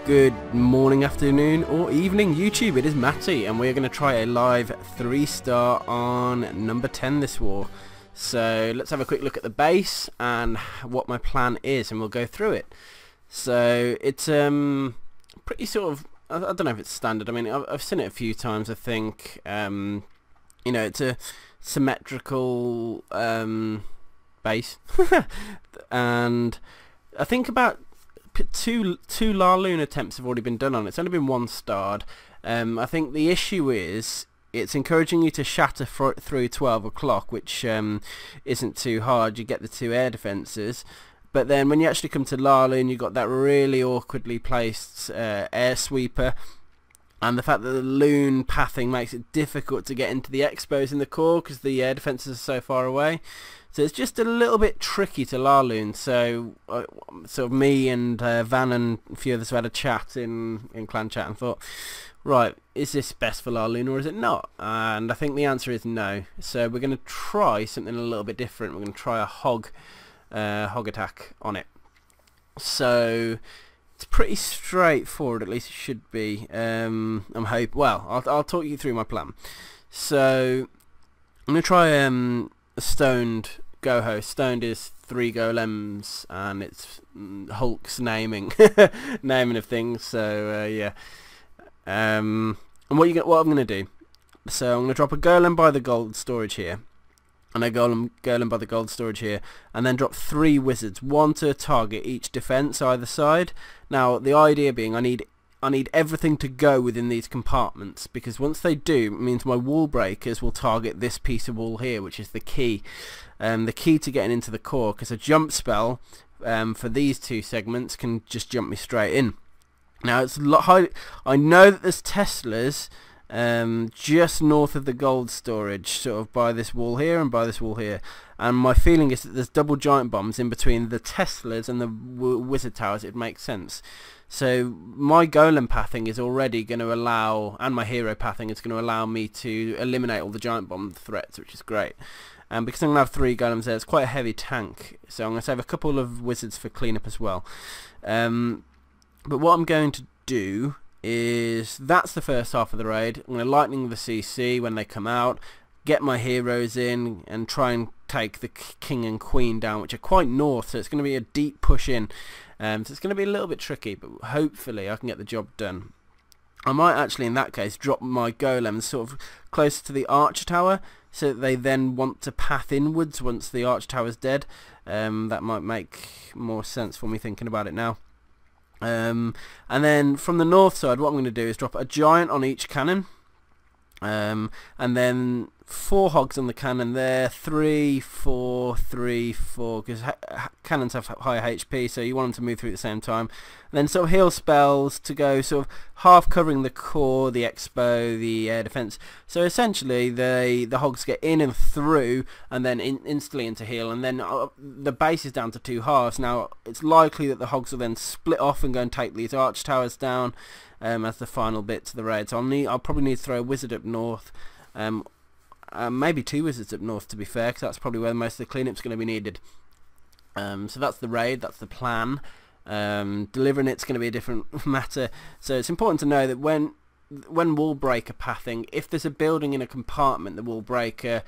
Good morning, afternoon or evening YouTube, it is Matty and we're going to try a live 3-star on number 10 this war. So let's have a quick look at the base and what my plan is and we'll go through it. So it's pretty sort of, I don't know if it's standard, I mean I've seen it a few times I think. You know, it's a symmetrical base and I think about two Laloon attempts have already been done on it. It's only been 1 starred. I think the issue is it's encouraging you to shatter through 12 o'clock, which isn't too hard. You get the 2 air defences, but then when you actually come to Laloon, you've got that really awkwardly placed air sweeper, and the fact that the Loon pathing makes it difficult to get into the expos in the core because the air defences are so far away. So it's just a little bit tricky to Laloon. So sort of me and Van and a few others have had a chat in clan chat and thought, right, is this best for Laloon or is it not? And I think the answer is no. So we're going to try something a little bit different. We're going to try a hog attack on it. So it's pretty straightforward, at least it should be. I'm hoping. Well, I'll talk you through my plan. So I'm going to try a stoned GoHo. Stoned is 3 golems and it's Hulk's naming naming of things. So yeah. And what I'm going to do, so I'm going to drop a golem by the gold storage here and a golem by the gold storage here, and then drop 3 wizards, 1 to target each defense either side. Now the idea being I need everything to go within these compartments, because once they do, it means my wall breakers will target this piece of wall here, which is the key to getting into the core, because a jump spell for these 2 segments can just jump me straight in. Now it's high. I know that there's Teslas just north of the gold storage, sort of by this wall here and by this wall here, and my feeling is that there's double giant bombs in between the Teslas and the wizard towers. It makes sense. So my golem pathing is already going to allow, and my hero pathing is going to allow me to eliminate all the giant bomb threats, which is great. And because I'm going to have 3 golems there, it's quite a heavy tank, so I'm going to save a couple of wizards for cleanup as well. But what I'm going to do is, that's the first half of the raid. I'm going to lightning the CC when they come out, get my heroes in and try and take the king and queen down, which are quite north, so it's going to be a deep push in. So it's going to be a little bit tricky, but hopefully I can get the job done. I might actually in that case drop my golems sort of closer to the archer tower, so that they then want to path inwards once the archer tower's dead. That might make more sense for me thinking about it now. And then from the north side, what I'm going to do is drop a giant on each cannon, and then 4 hogs on the cannon there, 3, 4, 3, 4, because cannons have higher HP, so you want them to move through at the same time. And then sort of heal spells to go sort of half covering the core, the expo, the air defense. So essentially the hogs get in and through and then instantly into heal, and then the base is down to 2 halves. Now it's likely that the hogs will then split off and go and take these arch towers down as the final bit to the raid. So I'll probably need to throw a wizard up north. Maybe 2 wizards up north, to be fair, because that's probably where most of the cleanup's going to be needed. So that's the raid, that's the plan. Delivering it's going to be a different matter. So it's important to know that when wall breaker pathing, if there's a building in a compartment, the wall breaker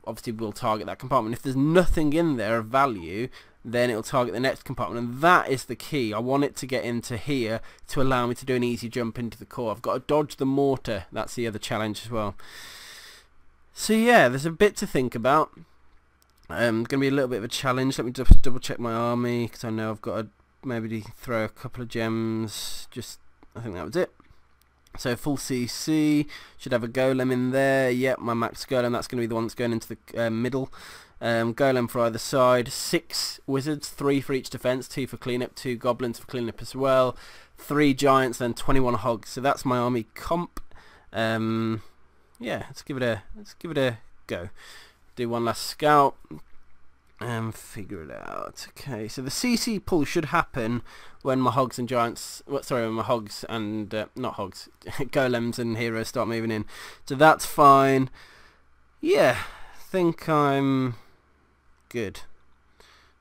obviously will target that compartment. If there's nothing in there of value, then it'll target the next compartment, and that is the key. I want it to get into here to allow me to do an easy jump into the core. I've got to dodge the mortar, that's the other challenge as well. So yeah, there's a bit to think about. Going to be a little bit of a challenge. Let me just double check my army, because I know I've got to maybe throw a couple of gems. I think that was it. So full CC, should have a golem in there. Yep, my max golem, that's going to be the one that's going into the middle. Golem for either side, 6 wizards, 3 for each defense, 2 for cleanup, 2 goblins for cleanup as well, 3 giants, then 21 hogs. So that's my army comp. Yeah, let's give it a go. Do one last scout and figure it out. Okay, so the CC pull should happen when my hogs and giants, when my hogs and not hogs, golems and heroes start moving in. So that's fine. Yeah, I think I'm good.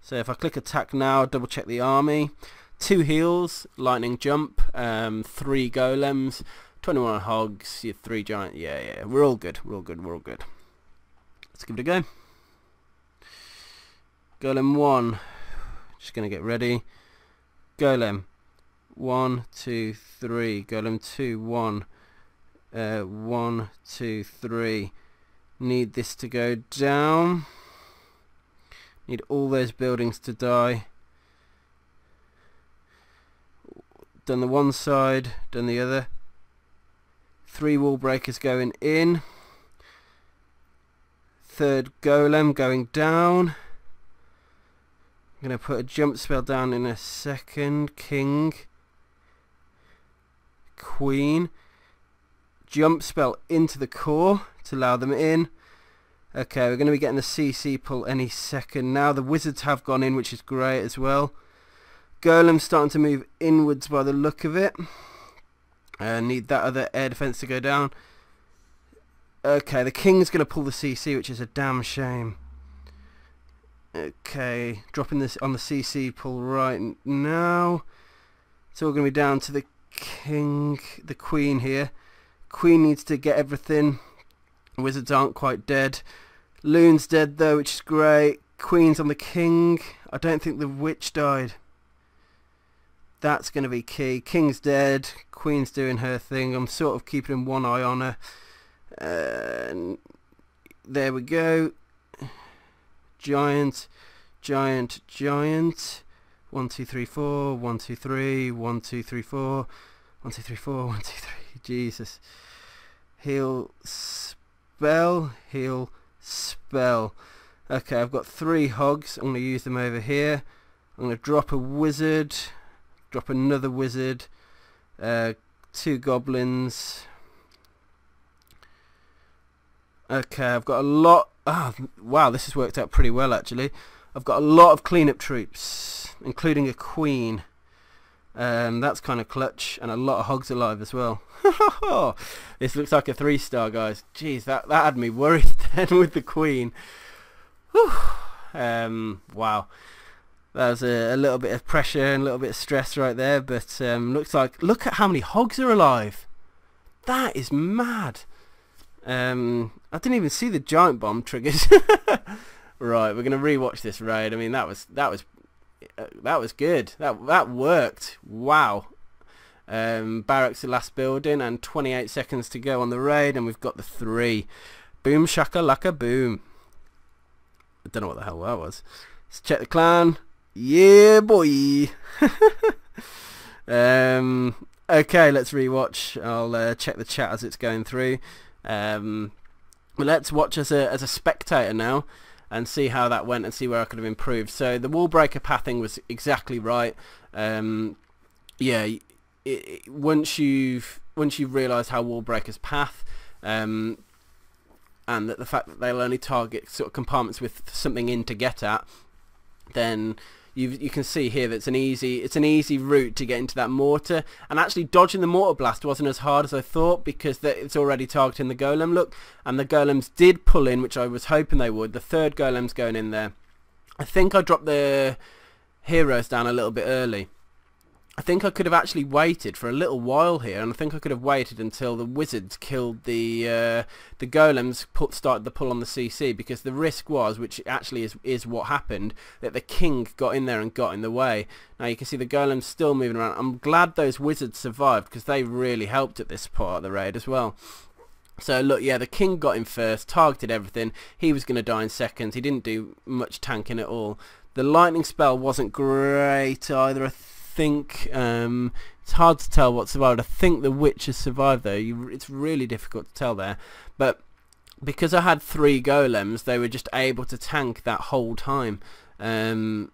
So if I click attack now, double check the army. 2 heals, lightning jump, 3 golems, 21 hogs, 3 giant. Yeah, we're all good. We're all good. Let's give it a go. Golem 1. Just gonna get ready. Golem 1, 2, 3. Golem 2, 1. 1, 2, 3. Need this to go down. Need all those buildings to die. Done the one side, done the other. 3 wall breakers going in. 3rd golem going down. I'm going to put a jump spell down in a second. King. Queen. Jump spell into the core to allow them in. Okay, we're going to be getting the CC pull any second now. The wizards have gone in, which is great as well. Golem's starting to move inwards by the look of it. Need that other air defense to go down. Okay, the king's going to pull the CC, which is a damn shame. Okay, dropping this on the CC pull right now. It's all going to be down to the king, the queen here. Queen needs to get everything. Wizards aren't quite dead. Loon's dead though, which is great. Queen's on the king. I don't think the witch died. That's going to be key. King's dead. Queen's doing her thing. I'm sort of keeping one eye on her. There we go. Giant. 1, 2, 3, 4. 1, 2, 3. 1, 2, 3, 4. 1, 2, 3, 4. 1, 2, 3. Jesus. Heal spell. Heal spell. Okay, I've got 3 hogs. I'm going to use them over here. I'm going to drop a wizard. Drop another wizard. 2 goblins. Okay, I've got a lot. Oh, wow, this has worked out pretty well actually. I've got a lot of cleanup troops, including a queen. That's kind of clutch, and a lot of hogs alive as well. This looks like a 3-star, guys. Jeez, that had me worried then with the queen. Whew. Wow, that was a little bit of pressure and a little bit of stress right there. But look at how many hogs are alive. That is mad. I didn't even see the giant bomb triggers. Right, we're gonna rewatch this raid. I mean, that was good. That worked. Wow. Barracks the last building, and 28 seconds to go on the raid, and we've got the 3. Boom shakalaka boom. I don't know what the hell that was. Let's check the clan. Yeah, boy. Okay, let's rewatch. I'll check the chat as it's going through. Well, let's watch as a spectator now and see how that went and see where I could have improved. So the wall breaker pathing was exactly right. Yeah, once you've realised how wall breakers path, and that the fact that they'll only target sort of compartments with something in to get at, then you can see here that it's an easy route to get into that mortar. And actually dodging the mortar blast wasn't as hard as I thought, because it's already targeting the golem, look, and the golems did pull in, which I was hoping they would. The 3rd golem's going in there. I think I dropped the heroes down a little bit early. I think I could have actually waited for a little while here, and I think I could have waited until the wizards killed the golems, started the pull on the CC, because the risk was, which actually is what happened, that the king got in there and got in the way. Now you can see the golems still moving around. I'm glad those wizards survived, because they really helped at this part of the raid as well. So look, yeah, the king got in first, targeted everything. He was going to die in seconds. He didn't do much tanking at all. The lightning spell wasn't great either. I think it's hard to tell what survived. I think the witch has survived though. It's really difficult to tell there, but because I had 3 golems, they were just able to tank that whole time, and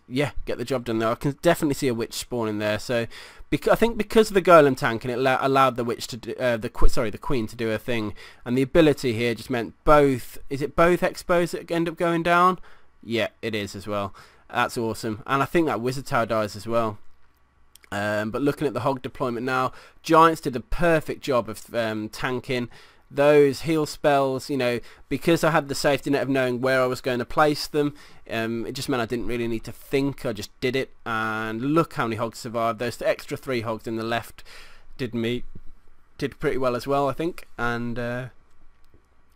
yeah, get the job done there. I can definitely see a witch spawning there. So I think because of the golem tanking, it allowed the witch to do, the queen to do her thing, and the ability here just meant both. Is it both expos that end up going down? Yeah, it is as well. That's awesome. And I think that wizard tower dies as well. But looking at the hog deployment now, Giants did a perfect job of tanking. those heal spells, you know, because I had the safety net of knowing where I was going to place them, it just meant I didn't really need to think. I just did it, and look how many hogs survived. Those extra 3 hogs in the left did pretty well as well, I think. And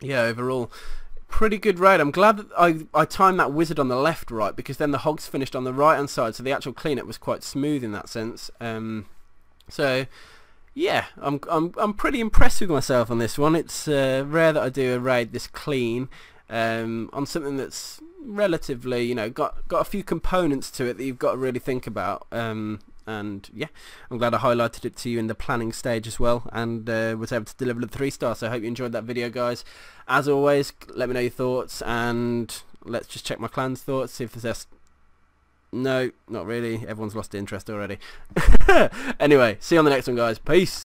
yeah, overall pretty good raid. I'm glad that I timed that wizard on the left right, because then the hogs finished on the right hand side, so the actual cleanup was quite smooth in that sense. So yeah, I'm pretty impressed with myself on this one. It's rare that I do a raid this clean on something that's relatively, you know, got a few components to it that you've got to really think about. And yeah, I'm glad I highlighted it to you in the planning stage as well, and was able to deliver the 3-star. So I hope you enjoyed that video, guys. As always, let me know your thoughts, and let's just check my clan's thoughts, see if there's no, not really, everyone's lost interest already. Anyway, see you on the next one, guys. Peace.